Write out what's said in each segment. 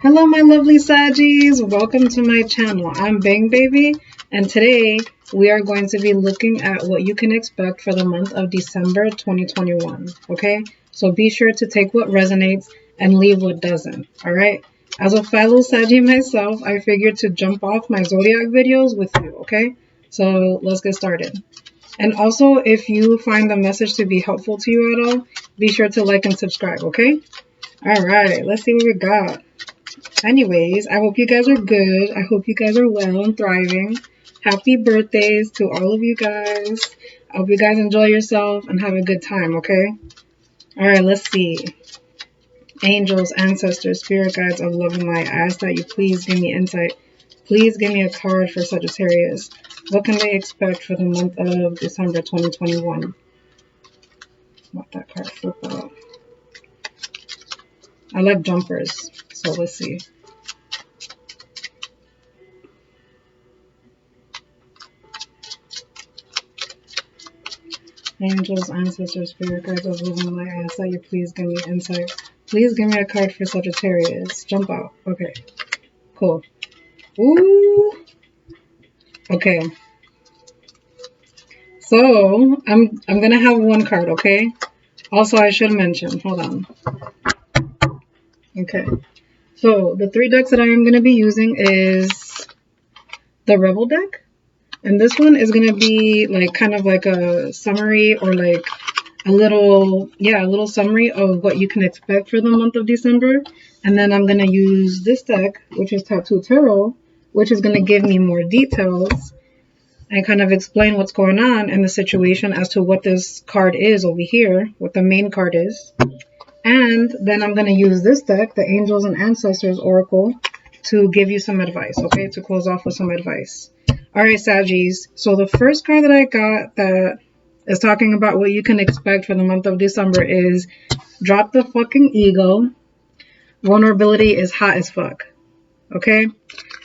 Hello my lovely Saggies, welcome to my channel. I'm Bang Baby, and today we are going to be looking at what you can expect for the month of December 2021, okay? So be sure to take what resonates and leave what doesn't, alright? As a fellow Saggy myself, I figured to jump off my zodiac videos with you, okay? So let's get started. And also, if you find the message to be helpful to you at all, be sure to like and subscribe, okay? Alright, let's see what we got. Anyways, I hope you guys are good. I hope you guys are well and thriving. Happy birthdays to all of you guys. I hope you guys enjoy yourself and have a good time, okay? Alright, let's see. Angels, ancestors, spirit guides of love and light, I ask that you please give me insight. Please give me a card for Sagittarius. What can they expect for the month of December 2021? Let that card flip out. I like jumpers, so let's see. Angels, ancestors, spirit guides of love and light, I ask that you please give me insight. Please give me a card for Sagittarius. Jump out. Okay. Cool. Ooh. Okay. So I'm gonna have one card, okay? Also, I should mention. Hold on. Okay. So the three decks that I am gonna be using is the Rebel deck. And this one is going to be like kind of like a summary or like a little summary of what you can expect for the month of December. And then I'm going to use this deck, which is Tattoo Tarot, which is going to give me more details and kind of explain what's going on in the situation as to what this card is over here, what the main card is. And then I'm going to use this deck, the Angels and Ancestors Oracle, to give you some advice, okay? To close off with some advice. Alright, Saggies. So the first card that I got that is talking about what you can expect for the month of December is drop the fucking ego. Vulnerability is hot as fuck. Okay?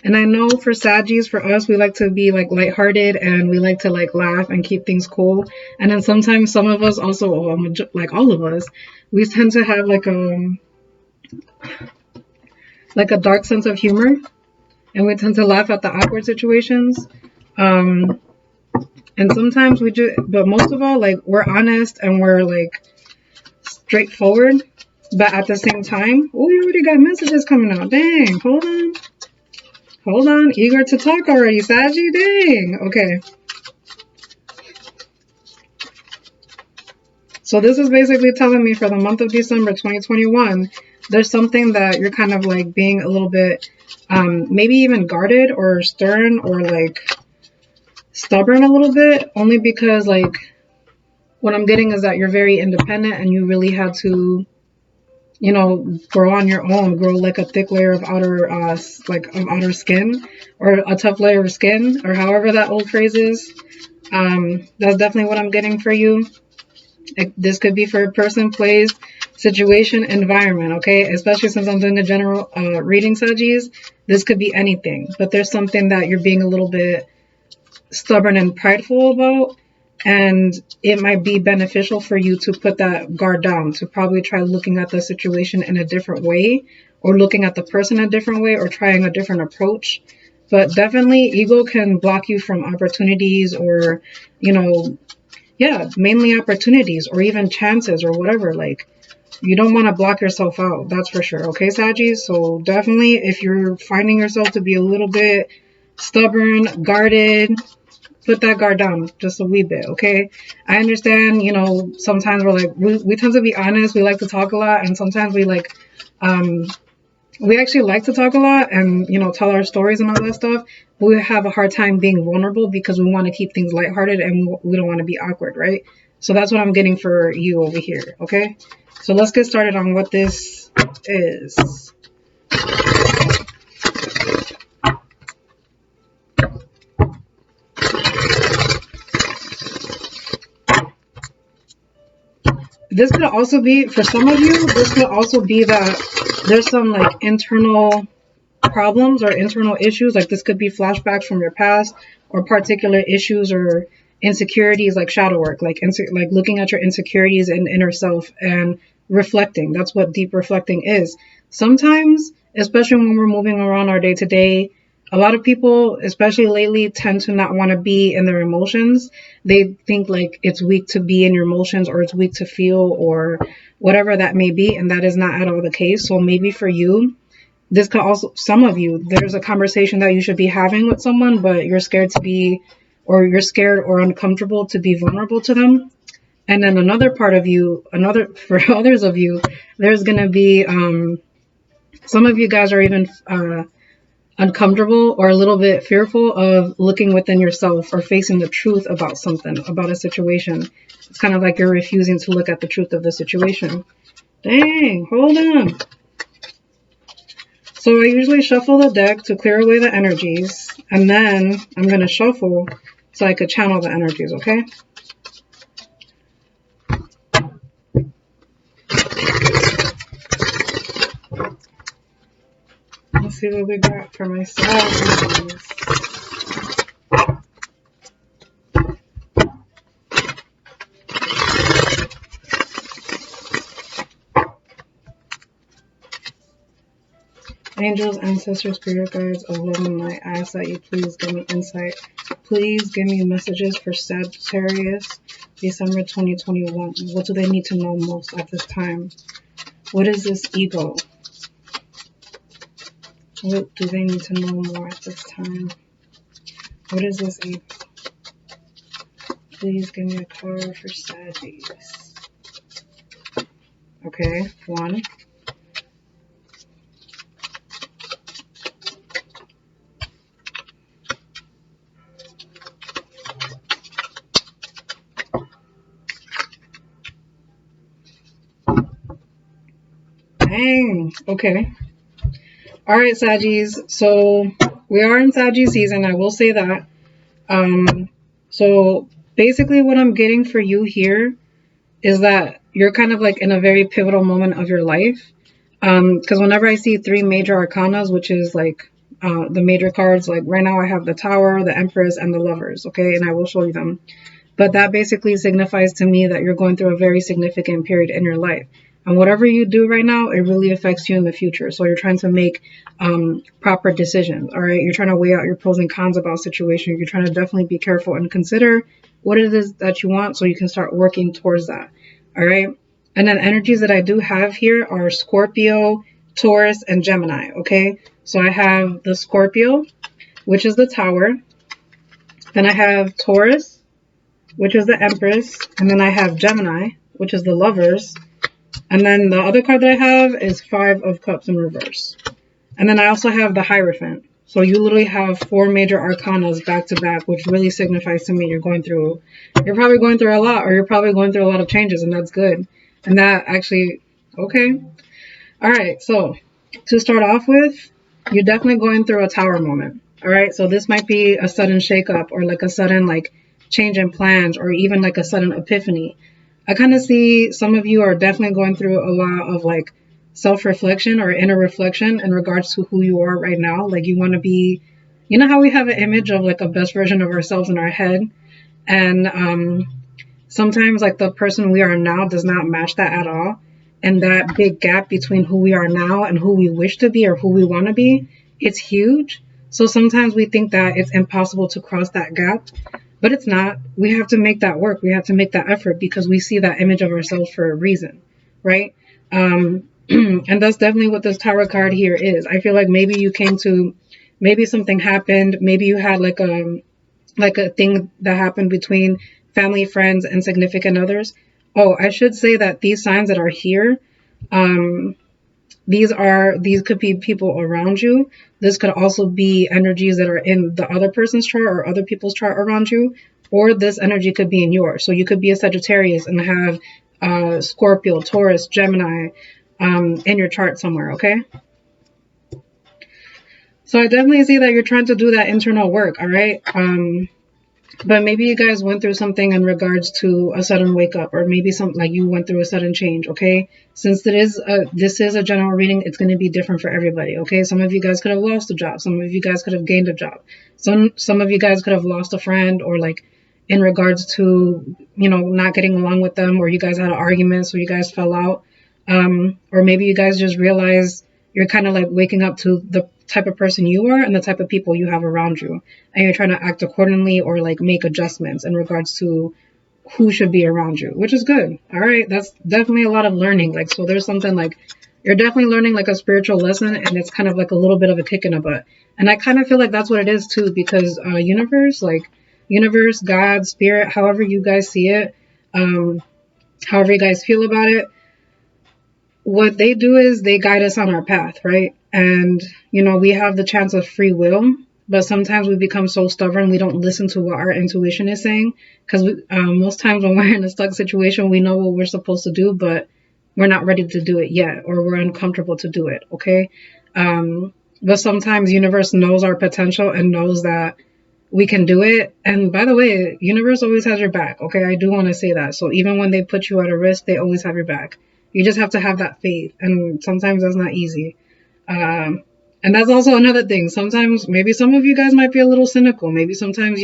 And I know for Saggies, for us, we like to be like lighthearted and we like to like laugh and keep things cool. And then sometimes some of us also, like all of us, we tend to have like a dark sense of humor. And we tend to laugh at the awkward situations. And sometimes we do, but most of all, like, we're honest and we're, like, straightforward. But at the same time, oh, you already got messages coming out. Dang, hold on. Hold on. Eager to talk already, Saggy. Dang. Okay. So this is basically telling me for the month of December 2021, there's something that you're kind of, like, being a little bit... maybe even guarded or stern or like stubborn a little bit, only because like what I'm getting is that you're very independent and you really had to, you know, grow on your own, grow like a thick layer of outer skin, or a tough layer of skin, or however that old phrase is. That's definitely what I'm getting for you. This could be for a person, place, situation, environment, okay? Especially since I'm doing a general reading, Saggies. This could be anything, but there's something that you're being a little bit stubborn and prideful about, and it might be beneficial for you to put that guard down, to probably try looking at the situation in a different way, or looking at the person a different way, or trying a different approach. But definitely, ego can block you from opportunities or, you know, yeah, mainly opportunities or even chances or whatever. Like, you don't want to block yourself out. That's for sure. Okay, Saggies? So definitely, if you're finding yourself to be a little bit stubborn, guarded, put that guard down just a wee bit, okay? I understand, you know, sometimes we're like, we tend to be honest. We like to talk a lot. And sometimes we like, we actually like to talk a lot and, you know, tell our stories and all that stuff. But we have a hard time being vulnerable because we want to keep things lighthearted and we don't want to be awkward, right? So that's what I'm getting for you over here, okay? So let's get started on what this is. This could also be, for some of you, this could also be that there's some like internal problems or internal issues. Like this could be flashbacks from your past or particular issues or insecurities, like shadow work, like looking at your insecurities and inner self and reflecting. That's what deep reflecting is. Sometimes especially when we're moving around our day to day. A lot of people, especially lately, tend to not want to be in their emotions. They think like it's weak to be in your emotions, or it's weak to feel, or whatever that may be. And that is not at all the case. So maybe for you, this could also, some of you, there's a conversation that you should be having with someone, but you're scared to be, or you're scared or uncomfortable to be vulnerable to them. And then another part of you, for others of you, there's going to be, some of you guys are even uncomfortable or a little bit fearful of looking within yourself or facing the truth about something, about a situation. It's kind of like you're refusing to look at the truth of the situation. Dang, hold on. So I usually shuffle the deck to clear away the energies, and then I'm going to shuffle so I could channel the energies, okay? Let's see what we got for my Sagittarius. Angels, ancestors, spirit guides of love and light, I ask that you please give me insight. Please give me messages for Sagittarius, December 2021. What do they need to know most at this time? What is this ego? What do they need to know more at this time? What is this ego? Please give me a card for Sagittarius. Okay, one. Dang. Okay. All right, Saggies. So we are in Saggy season. I will say that. So basically what I'm getting for you here is that you're kind of like in a very pivotal moment of your life. Because whenever I see three major arcanas, which is like the major cards, like right now I have the Tower, the Empress, and the Lovers. Okay. And I will show you them. But that basically signifies to me that you're going through a very significant period in your life. And whatever you do right now, it really affects you in the future. So you're trying to make proper decisions, all right? You're trying to weigh out your pros and cons about situations. You're trying to definitely be careful and consider what it is that you want so you can start working towards that, all right? And then energies that I do have here are Scorpio, Taurus, and Gemini, okay? So I have the Scorpio, which is the Tower. Then I have Taurus, which is the Empress. And then I have Gemini, which is the Lovers. And then the other card that I have is Five of Cups in reverse. And then I also have the Hierophant. So you literally have four major arcanas back to back, which really signifies to me you're probably going through a lot, or you're probably going through a lot of changes, and that's good. And that actually, okay. All right, so to start off with, you're definitely going through a Tower moment. All right, so this might be a sudden shakeup, or like a sudden like change in plans, or even like a sudden epiphany. I kind of see some of you are definitely going through a lot of like self-reflection or inner reflection in regards to who you are right now. Like you want to be, you know how we have an image of like a best version of ourselves in our head, and sometimes like the person we are now does not match that at all. And that big gap between who we are now and who we wish to be or who we want to be, it's huge. So sometimes we think that it's impossible to cross that gap. But it's not. We have to make that work. We have to make that effort because we see that image of ourselves for a reason, right? And that's definitely what this Tower card here is. I feel like maybe you came to, maybe something happened. Maybe you had like a thing that happened between family, friends, and significant others. Oh, I should say that these signs that are here, these could be people around you. This could also be energies that are in the other person's chart or other people's chart around you, or this energy could be in yours. So you could be a Sagittarius and have Scorpio, Taurus, Gemini in your chart somewhere, okay? So I definitely see that you're trying to do that internal work, all right? But maybe you guys went through something in regards to a sudden wake up, or maybe something like you went through a sudden change, okay? Since this is a general reading, it's going to be different for everybody, okay? Some of you guys could have lost a job. Some of you guys could have gained a job. Some of you guys could have lost a friend, or like in regards to, you know, not getting along with them, or you guys had an argument, so you guys fell out. Or maybe you guys just realized you're kind of like waking up to the type of person you are and the type of people you have around you. And you're trying to act accordingly or like make adjustments in regards to who should be around you, which is good. All right. That's definitely a lot of learning. Like, so there's something like you're definitely learning like a spiritual lesson, and it's kind of like a little bit of a kick in the butt. And I kind of feel like that's what it is too, because universe, God, spirit, however you guys see it, however you guys feel about it, what they do is they guide us on our path, right? And, we have the chance of free will, but sometimes we become so stubborn we don't listen to what our intuition is saying. Because most times when we're in a stuck situation, we know what we're supposed to do, but we're not ready to do it yet, or we're uncomfortable to do it, okay? But sometimes universe knows our potential and knows that we can do it. And by the way, universe always has your back, okay? I do want to say that. So even when they put you at a risk, they always have your back. You just have to have that faith, and sometimes that's not easy. And that's also another thing. Sometimes, maybe some of you guys might be a little cynical. Maybe sometimes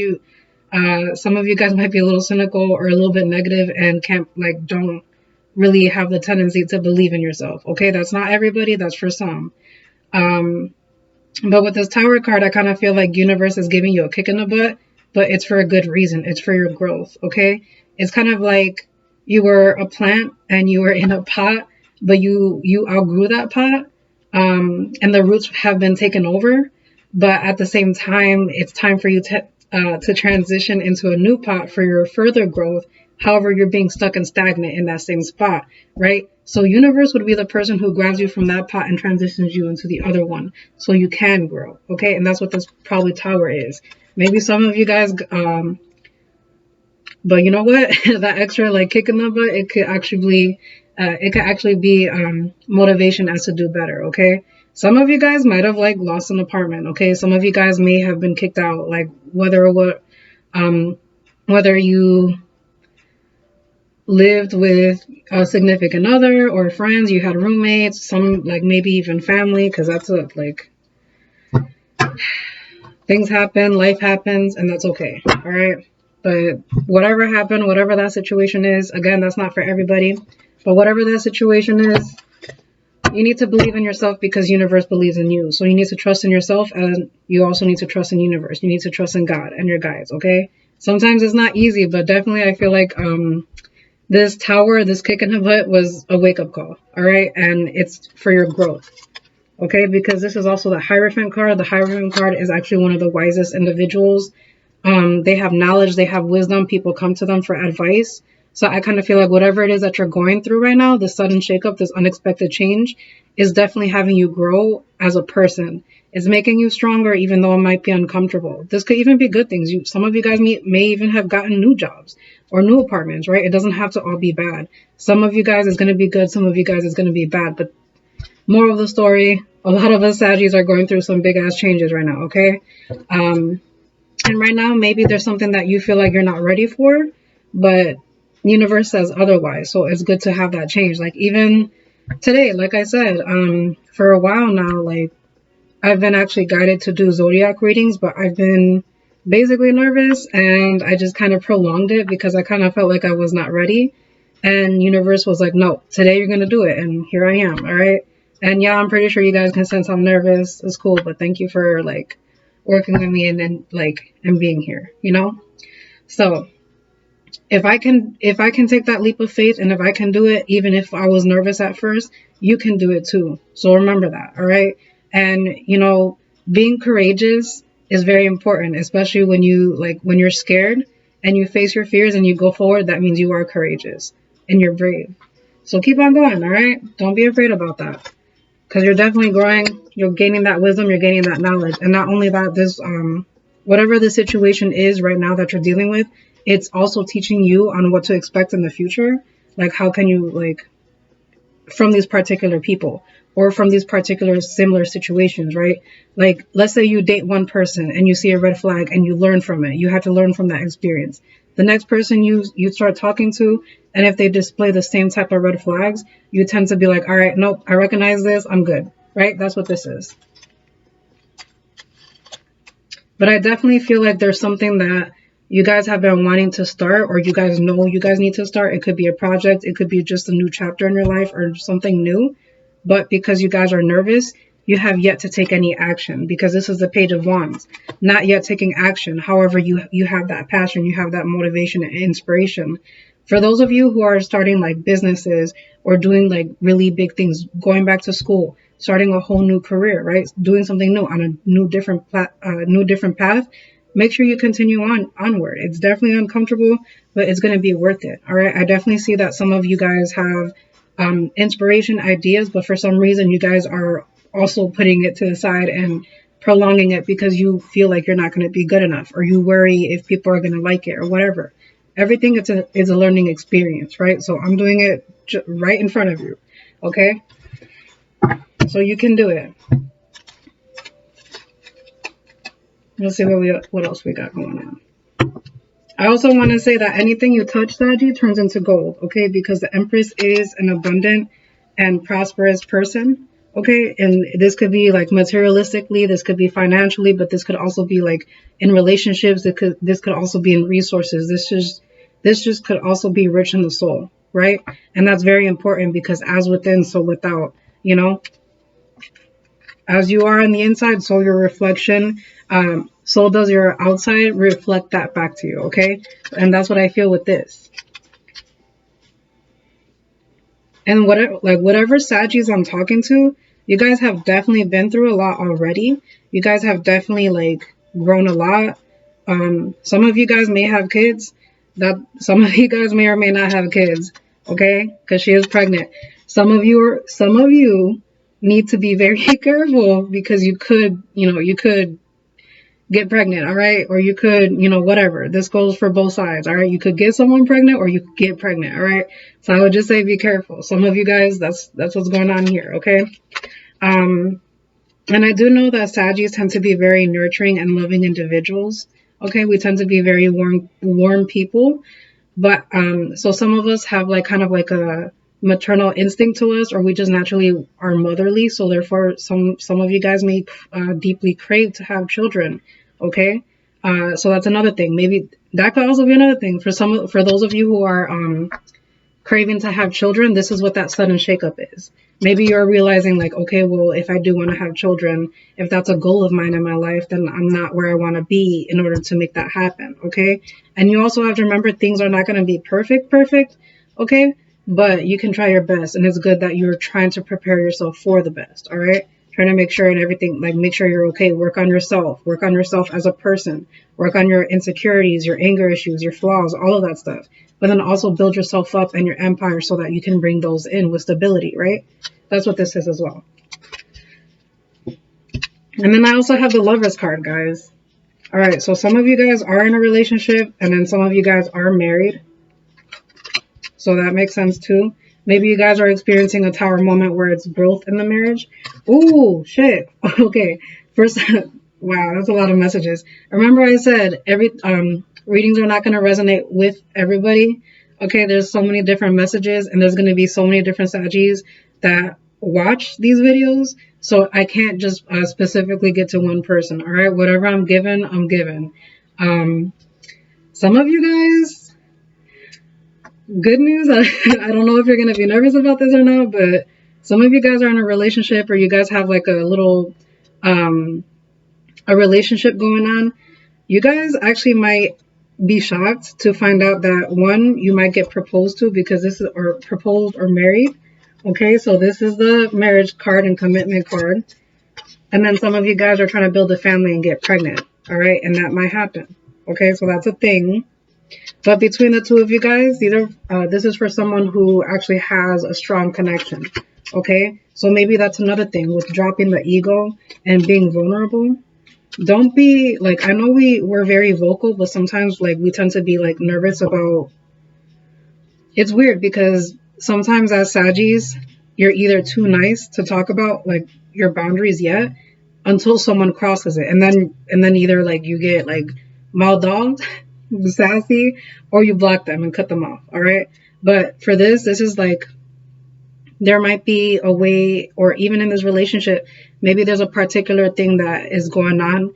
some of you guys might be a little cynical or a little bit negative and don't really have the tendency to believe in yourself. Okay, that's not everybody. That's for some. But with this Tower card, I kind of feel like universe is giving you a kick in the butt, but it's for a good reason. It's for your growth. Okay, it's kind of like you were a plant and you were in a pot, but you outgrew that pot. And the roots have been taken over, but at the same time, it's time for you to transition into a new pot for your further growth. However, you're being stuck and stagnant in that same spot, right? So universe would be the person who grabs you from that pot and transitions you into the other one so you can grow, okay? And that's what this probably Tower is. Maybe some of you guys, but you know what? That extra like kick in the butt, it could actually be motivation as to do better, okay? Some of you guys might have like lost an apartment, okay? Some of you guys may have been kicked out, like whether you lived with a significant other or friends, you had roommates, some like maybe even family, because that's like things happen, life happens, and that's okay, all right? But whatever happened, whatever that situation is, again, that's not for everybody. But whatever that situation is, you need to believe in yourself because universe believes in you. So you need to trust in yourself, and you also need to trust in universe. You need to trust in God and your guides, okay? Sometimes it's not easy, but definitely I feel like this Tower, this kick in the butt was a wake-up call, all right? And it's for your growth, okay? Because this is also the Hierophant card. The Hierophant card is actually one of the wisest individuals. They have knowledge, they have wisdom. People come to them for advice. So I kind of feel like whatever it is that you're going through right now, this sudden shakeup, this unexpected change, is definitely having you grow as a person. It's making you stronger, even though it might be uncomfortable. This could even be good things. Some of you guys may even have gotten new jobs or new apartments, right? It doesn't have to all be bad. Some of you guys is going to be good. Some of you guys is going to be bad. But moral of the story, a lot of us Saggies are going through some big ass changes right now, okay? And right now, maybe there's something that you feel like you're not ready for, but universe says otherwise. So it's good to have that change. Like even today, like I said, for a while now, like I've been actually guided to do zodiac readings, but I've been basically nervous, and I just kind of prolonged it because I kind of felt like I was not ready. And universe was like, no, today you're going to do it. And here I am. All right. And yeah, I'm pretty sure you guys can sense I'm nervous. It's cool. But thank you for like working with me and being here, So if I can take that leap of faith, and if I can do it, even if I was nervous at first, you can do it too. So remember that. All right. And, being courageous is very important, especially when you're scared and you face your fears and you go forward. That means you are courageous and you're brave. So keep on going. All right. Don't be afraid about that, because you're definitely growing. You're gaining that wisdom. You're gaining that knowledge. And not only that, this, whatever the situation is right now that you're dealing with, it's also teaching you on what to expect in the future. Like, how can you, from these particular people or from these particular similar situations, right? Like, let's say you date one person and you see a red flag and you learn from it. You have to learn from that experience. The next person you start talking to, and if they display the same type of red flags, you tend to be like, all right, nope, I recognize this. I'm good, right? That's what this is. But I definitely feel like there's something that you guys have been wanting to start, or you guys know you guys need to start. It could be a project. It could be just a new chapter in your life or something new. but because you guys are nervous, you have yet to take any action, because this is the Page of Wands, not yet taking action. However, you have that passion, you have that motivation and inspiration. For those of you who are starting like businesses or doing like really big things, going back to school, starting a whole new career, right? Doing something new on a new different path. Make sure you continue onward. It's definitely uncomfortable, but it's going to be worth it. All right. I definitely see that some of you guys have inspiration ideas, but for some reason you guys are also putting it to the side and prolonging it because you feel like you're not going to be good enough, or you worry if people are going to like it or whatever. Everything is a learning experience, right? So I'm doing it right in front of you. Okay. So you can do it. Let's see what else we got going on. I also want to say that anything you touch, Saggy, turns into gold, okay? Because the Empress is an abundant and prosperous person, okay? And this could be like materialistically, this could be financially, but this could also be like in relationships. This could also be in resources. This just could also be rich in the soul, right? And that's very important, because as within, so without, you know? As you are on the inside, so your reflection, so does your outside reflect that back to you, okay? And that's what I feel with this. And whatever Saggies I'm talking to, you guys have definitely been through a lot already. You guys have definitely like grown a lot. Some of you guys may have kids. Some of you guys may or may not have kids, okay? Because she is pregnant. Some of you need to be very careful, because you could get pregnant, all right? Or you could, whatever. This goes for both sides, all right? You could get someone pregnant, or you could get pregnant, all right? So I would just say be careful. Some of you guys, that's what's going on here, okay? And I do know that Saggies tend to be very nurturing and loving individuals, okay? We tend to be very warm people, but so some of us have like kind of like a maternal instinct to us, or we just naturally are motherly, so therefore some of you guys may deeply crave to have children, okay? So that's another thing. Maybe that could also be another thing for those of you who are craving to have children. This is what that sudden shakeup is. Maybe you're realizing like, okay, well, if I do want to have children, if that's a goal of mine in my life, then I'm not where I want to be in order to make that happen, okay? And you also have to remember, things are not going to be perfect, okay? But you can try your best, and it's good that you're trying to prepare yourself for the best, all right? Trying to make sure and everything, like make sure you're okay. Work on yourself as a person. Work on your insecurities, your anger issues, your flaws, all of that stuff. But then also build yourself up and your empire so that you can bring those in with stability, right? That's what this is as well. And then I also have the Lovers card, guys. All right, so some of you guys are in a relationship, and then some of you guys are married. So that makes sense too. Maybe you guys are experiencing a Tower moment where it's growth in the marriage. Ooh, shit. Okay. First, wow, that's a lot of messages. Remember I said readings are not going to resonate with everybody. Okay, there's so many different messages, and there's going to be so many different Saggies that watch these videos. So I can't just specifically get to one person. All right, whatever I'm given, I'm given. Some of you guys, good news. I don't know if you're going to be nervous about this or not, but some of you guys are in a relationship, or you guys have like a little, a relationship going on. You guys actually might be shocked to find out that, one, you might get proposed to, because this is, or proposed or married. Okay, so this is the marriage card and commitment card. And then some of you guys are trying to build a family and get pregnant. All right, and that might happen. Okay, so that's a thing. But between the two of you guys, this is for someone who actually has a strong connection. Okay, so maybe that's another thing with dropping the ego and being vulnerable. Don't be like, I know we're very vocal, but sometimes like we tend to be like nervous about, it's weird because sometimes as Saggies, you're either too nice to talk about like your boundaries yet until someone crosses it. And then either like you get like mal-dogged, sassy, or you block them and cut them off. All right. But for this is like, there might be a way, or even in this relationship, maybe there's a particular thing that is going on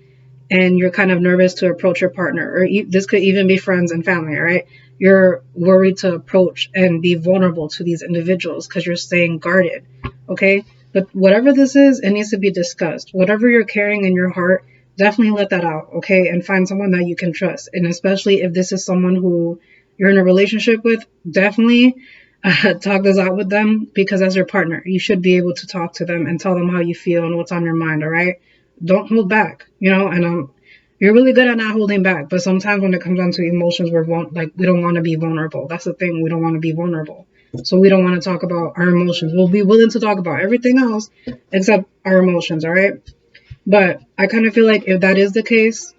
and you're kind of nervous to approach your partner, or this could even be friends and family, right? You're worried to approach and be vulnerable to these individuals because you're staying guarded, okay? But whatever this is, it needs to be discussed. Whatever you're carrying in your heart, definitely let that out, okay? And find someone that you can trust. And especially if this is someone who you're in a relationship with, definitely talk this out with them, because as your partner, you should be able to talk to them and tell them how you feel and what's on your mind, all right? Don't hold back, you know? And you're really good at not holding back, but sometimes when it comes down to emotions, we don't want to be vulnerable. That's the thing. We don't want to be vulnerable. So we don't want to talk about our emotions. We'll be willing to talk about everything else except our emotions, all right? But I kind of feel like if that is the case,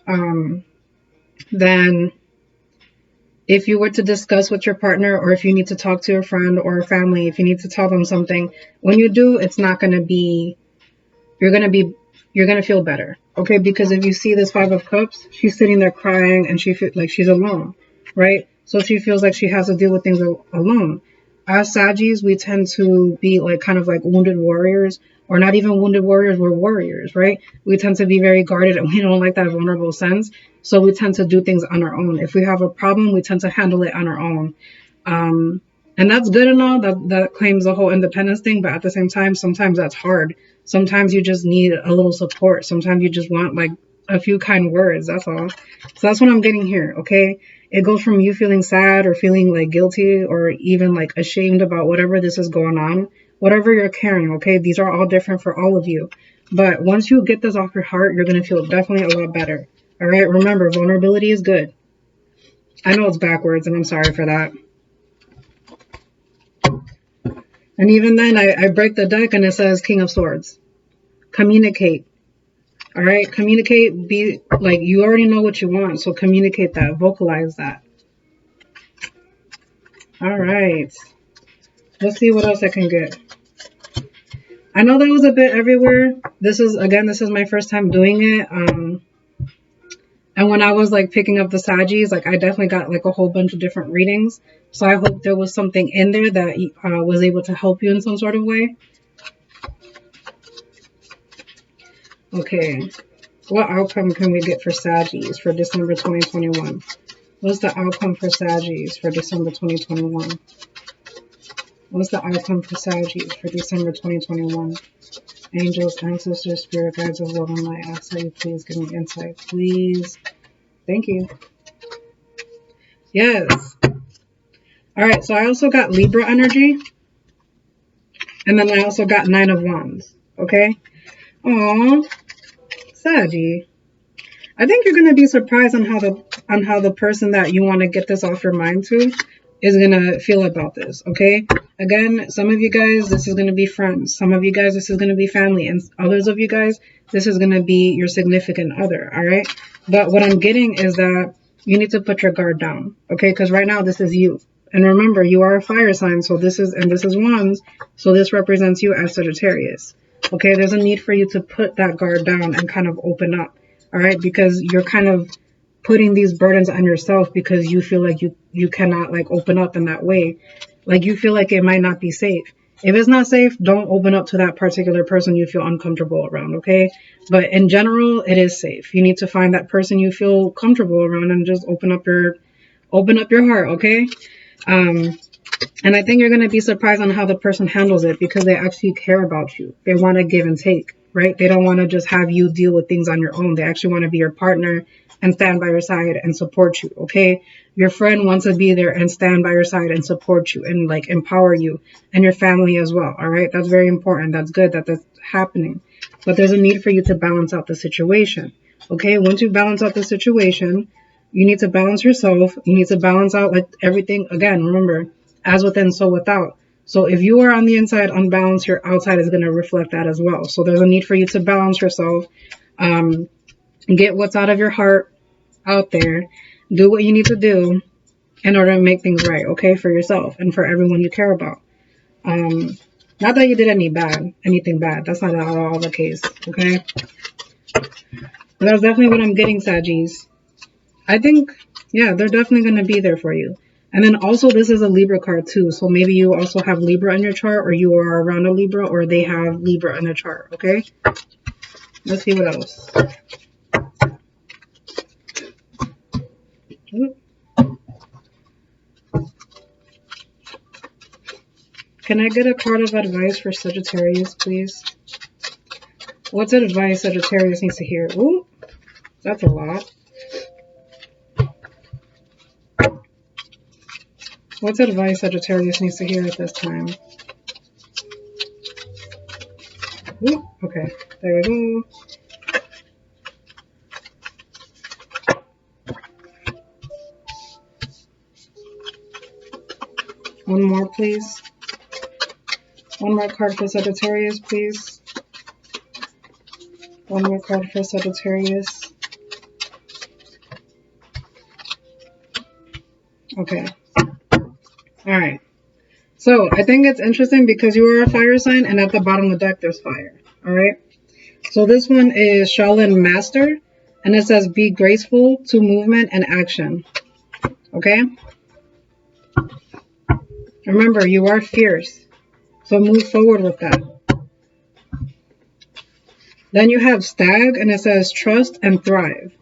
then if you were to discuss with your partner, or if you need to talk to your friend or family, if you need to tell them something, when you do, it's not going to be, you're going to feel better. Okay. Because if you see this 5 of Cups, she's sitting there crying and she feels like she's alone, right? So she feels like she has to deal with things alone. As Saggies, we tend to be like kind of like wounded warriors, or not even wounded warriors, we're warriors, right? We tend to be very guarded and we don't like that vulnerable sense. So we tend to do things on our own. If we have a problem, we tend to handle it on our own. And that's good and all, that claims the whole independence thing, but at the same time, sometimes that's hard. Sometimes you just need a little support. Sometimes you just want like a few kind words, that's all. So that's what I'm getting here, okay? It goes from you feeling sad or feeling like guilty or even like ashamed about whatever this is going on, whatever you're carrying, okay? These are all different for all of you. But once you get this off your heart, you're going to feel definitely a lot better. All right? Remember, vulnerability is good. I know it's backwards, and I'm sorry for that. And even then, I break the deck, and it says King of Swords. Communicate. All right? Communicate. Be like, you already know what you want, so communicate that. Vocalize that. All right. Let's see what else I can get. I know that was a bit everywhere. This is my first time doing it. And when I was like picking up the Saggies, like I definitely got like a whole bunch of different readings. So I hope there was something in there that was able to help you in some sort of way. Okay. What outcome can we get for Saggies for December 2021? What's the outcome for Saggies for December 2021? What's the outcome for Saggies for December 2021? Angels, ancestors, spirit guides of love and light, I ask that you please give me insight. Please. Thank you. Yes. All right. So I also got Libra energy. And then I also got 9 of Wands. Okay. Aww. Saggy. I think you're going to be surprised on how the person that you want to get this off your mind to is going to feel about this, okay? Again, some of you guys, this is going to be friends. Some of you guys, this is going to be family. And others of you guys, this is going to be your significant other, all right? But what I'm getting is that you need to put your guard down, okay? Because right now, this is you. And remember, you are a fire sign, so this is Wands, so this represents you as Sagittarius, okay? There's a need for you to put that guard down and kind of open up, all right? Because you're kind of putting these burdens on yourself because you feel like you cannot like open up in that way. Like you feel like it might not be safe. If it's not safe, don't open up to that particular person you feel uncomfortable around, okay? But in general, it is safe. You need to find that person you feel comfortable around and just open up your heart, okay? And I think you're going to be surprised on how the person handles it because they actually care about you. They want to give and take, right? They don't want to just have you deal with things on your own. They actually want to be your partner and stand by your side and support you, okay? Your friend wants to be there and stand by your side and support you and like empower you and your family as well, all right? That's very important. That's good that that's happening. But there's a need for you to balance out the situation, okay? Once you balance out the situation, you need to balance yourself. You need to balance out like everything. Again, remember, as within, so without. So if you are on the inside unbalanced, your outside is going to reflect that as well. So there's a need for you to balance yourself. Get what's out of your heart out there. Do what you need to do in order to make things right, okay, for yourself and for everyone you care about. Not that you did anything bad. That's not at all the case, okay? But that's definitely what I'm getting, Saggies. I think, yeah, they're definitely going to be there for you. And then also, this is a Libra card too. So maybe you also have Libra in your chart, or you are around a Libra, or they have Libra in their chart, okay? Let's see what else. Can Can I get a card of advice for Sagittarius, please? What's advice Sagittarius needs to hear? Ooh, that's a lot. What's advice Sagittarius needs to hear at this time? Ooh, okay, there we go. One more, please. One more card for Sagittarius, please. One more card for Sagittarius. Okay. Alright. So, I think it's interesting because you are a fire sign and at the bottom of the deck there's fire. Alright? So this one is Shaolin Master. And it says, be graceful to movement and action. Okay? Remember, you are fierce. So move forward with that. Then you have Stag, and it says, trust and thrive.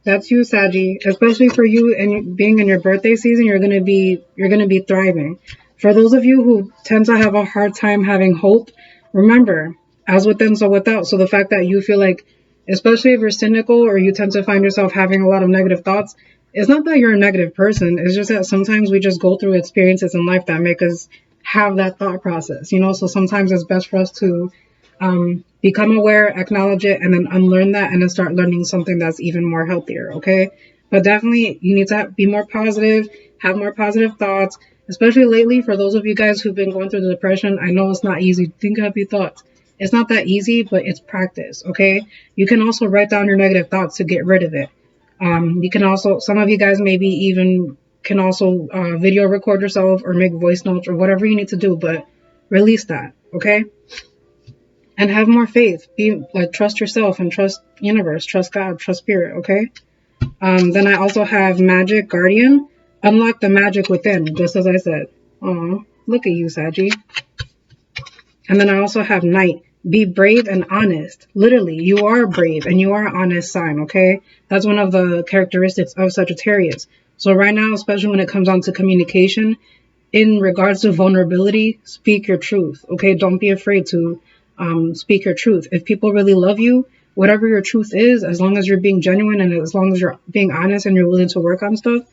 That's you, Saggy. Especially for you and being in your birthday season, you're gonna be thriving. For those of you who tend to have a hard time having hope, remember, as within, so without. So the fact that you feel like, especially if you're cynical or you tend to find yourself having a lot of negative thoughts, it's not that you're a negative person. It's just that sometimes we just go through experiences in life that make us have that thought process, you know? So sometimes it's best for us to become aware, acknowledge it, and then unlearn that and then start learning something that's even more healthier, okay? But definitely you need to be more positive, have more positive thoughts, especially lately for those of you guys who've been going through the depression. I know it's not easy. Think happy thoughts. It's not that easy, but it's practice, okay? You can also write down your negative thoughts to get rid of it. You can also, some of you guys maybe even can also video record yourself or make voice notes or whatever you need to do, but release that, okay? And have more faith. Trust yourself and trust universe, trust God, trust spirit, okay? Then I also have Magic Guardian. Unlock the magic within, just as I said. Oh, look at you, Saggy. And then I also have Knight. Be brave and honest. Literally, you are brave and you are an honest sign, okay? That's one of the characteristics of Sagittarius. So right now, especially when it comes down to communication, in regards to vulnerability, speak your truth, okay? Don't be afraid to speak your truth. If people really love you, whatever your truth is, as long as you're being genuine and as long as you're being honest and you're willing to work on stuff,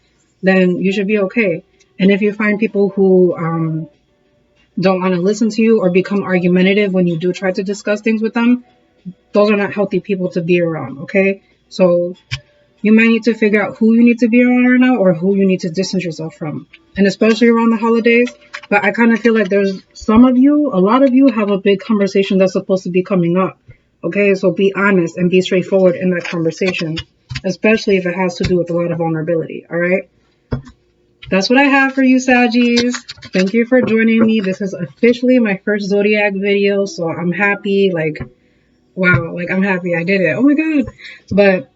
then you should be okay. And if you find people who don't want to listen to you or become argumentative when you do try to discuss things with them, those are not healthy people to be around, okay? So you might need to figure out who you need to be around right now or who you need to distance yourself from. And especially around the holidays. But I kind of feel like there's some of you, a lot of you have a big conversation that's supposed to be coming up, okay? So be honest and be straightforward in that conversation, especially if it has to do with a lot of vulnerability, all right? That's what I have for you, Saggies. Thank you for joining me. This is officially my first Zodiac video, so I'm happy. Like, wow, like I'm happy I did it. Oh my God. But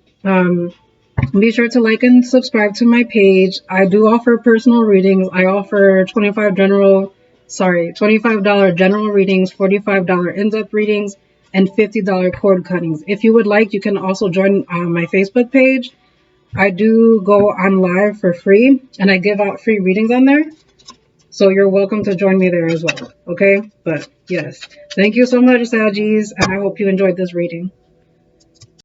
be sure to like and subscribe to my page. I do offer personal readings. I offer $25 general readings, $45 in-depth readings, and $50 cord cuttings. If you would like, you can also join my Facebook page. I do go on live for free, and I give out free readings on there. So you're welcome to join me there as well, okay? But yes, thank you so much, Saggies, and I hope you enjoyed this reading.